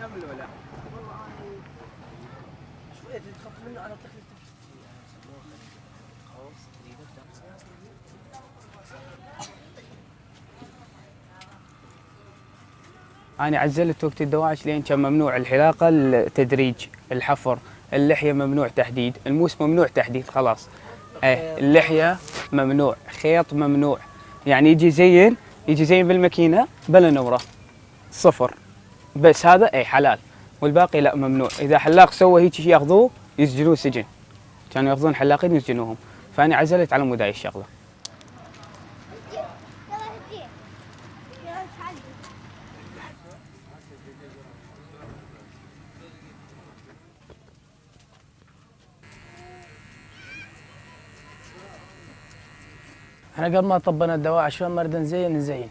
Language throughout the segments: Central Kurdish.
كامل ولا؟ والله شوية تخاف منه على طفل. أنا عزلت وقت الدواعش لين كان ممنوع الحلاقة، التدريج، الحفر، اللحية ممنوع تحديد، الموس ممنوع تحديد خلاص. اللحية ممنوع، خيط ممنوع، يعني يجي زين بالماكينة بلا نورة صفر، بس هذا حلال، والباقي لا ممنوع. إذا حلاق سوى هيك شيء ياخذوه يسجنوه سجن، كانوا ياخذون حلاقين يسجنوهم. فأنا عزلت على مود هاي الشغلة. احنا قبل ما طبنا الدواعش شلون ما نريد نزين،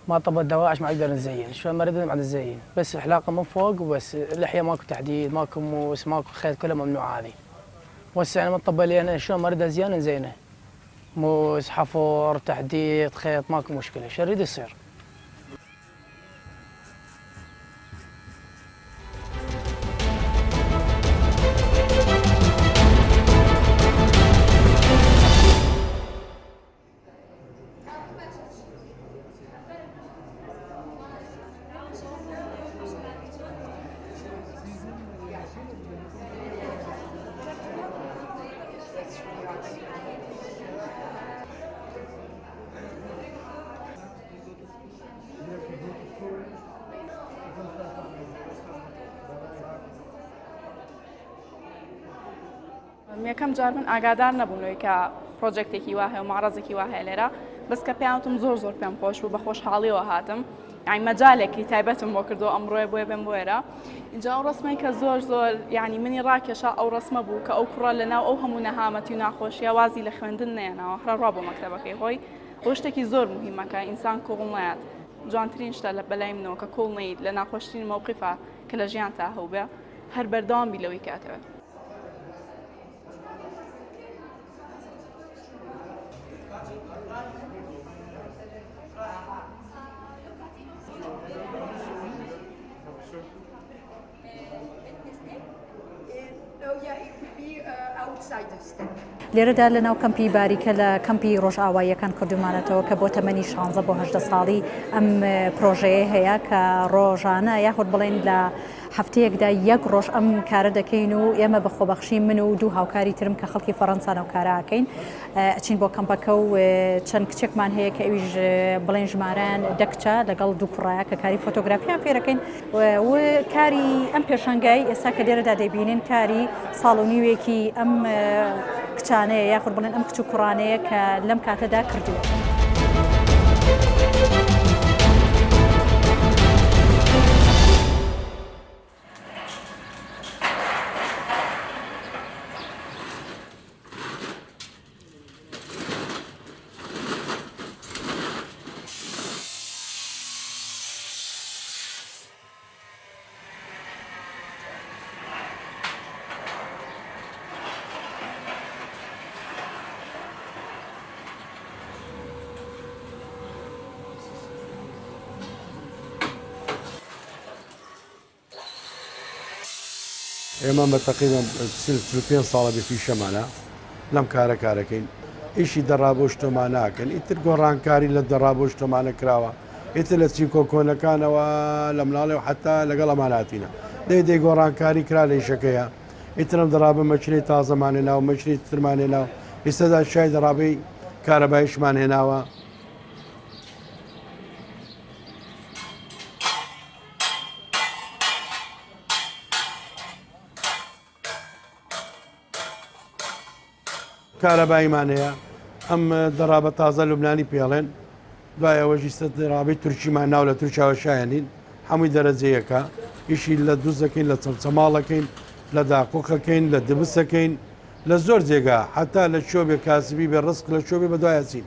ما طب الدواعش ما نقدر نزين، شلون ما نريد بعد نزين، بس حلاقه من فوق وبس، اللحيه ماكو تحديد، ماكو موس، ماكو خيط، كله ممنوع هذه. وهسه انا مطبه لي انا شلون ما اريد ازين نزينه، موس، حفر، تحديد، خيط، ماكو مشكله، شو يريد يصير. یەکەم جار من ئاگادار نەبوونەوەی کە پرۆژێکتێکی وا هەیە و معرەزێکی وا هەیە لێرە، بەس کە پێیانوتم زۆر پێم خۆش بوو، بە خۆشحاڵیەوە هاتم، یعنی مەجالێکی تایبەتم بۆ کردو ئەمڕۆیە بۆیە بێم بۆێرە. اینجا ئەو ڕسمەی کە زۆر یعنی منی ڕاکێشا ئەو ڕسمە بوو کە ئەو کوڕە لەناو ئەو هەموو نەهامەتی و ناخۆشیە وازی لە خوێندن نێناوە، هەر ڕوا بۆ مەکتەبەکەی خۆی. ئەو شتێکی زۆر موهیمەکە ئینسان کۆڵ نایەت. جوانترین شتە لە بەلای منەوە کە کۆڵ نەیت لە ناخۆشترین مەوقیفە کە لە ژیان تا هەوبێ، هەر بەردەوام بی لەوەی کاتەوە. لێرەدا لەناو کەمپی باریکە لە کەمپی ڕۆژئاواییەکان کردومانەتەوە کە بۆ تەمەنی 16 بۆ 18 ساڵی ئەم پرۆژەیە هەیە کە ڕۆژانە یاخود بڵێن لە هەفتەیەکدا یەک ڕۆژ ئەم کارە دەکەین و ئێمە بە خۆبەخشی من و دوو هاوکاری ترم کە خەڵکی فەڕەنسا و کاراکەین ئەچین بۆ کەمپەکە و چەند کچێکمان هەیە کە ئەویش بڵێن ژمارەیان دەکچە لەگەڵ دوو کوڕایە کە کاری فۆتۆگرافیان فێرەکەین و کاری ئەم پێشەنگای ئێستا کە لێرەدا دەبینین کاری ساڵ و نیوێکی ئەم کچانەیە یاخود بڵێن ئەم کچ و کوڕانەیە کە لەم کاتەدا کردووە. ئێمە بە تقریبان 35 ساڵە بێفیشەمانە لەم کارەکەین، ئیشی دەڕابۆشتۆمان ناکەن، ئیتر گۆڕانکاری لە دەڕابۆشتۆمانە کراوە، ئیتر لە چین کۆکۆنەکانەوە لە مناڵێ و حتا لەگەڵ ئەماناتینە دەی گۆڕانکاری کرا لە ئیشەکەیە، ئیترم دەڕابە مەچنەی تازەمان هێناوە، مەچنەی ترمان هێناوە، ئێستادا شای دەڕابەی کارەباییشمان هێناوە. کارەباییمان هەیە، ئەم دەڕابە تازە لوبنانی پێڵێن، دوای ئەوەژی دەڕابی تورکیمان ناو لە تورکیاوە شایەنین، هەمووی دەرەجەیەکە، ئیشی لە دووزەکەین، لە چەمچەماڵەکەین، لە داقۆکەکەین، لە دبسەکەین، لە زۆر جێگا حتا لە شۆبێ کاسبی بێ ڕسک لە شۆبێ بە دوایەچین.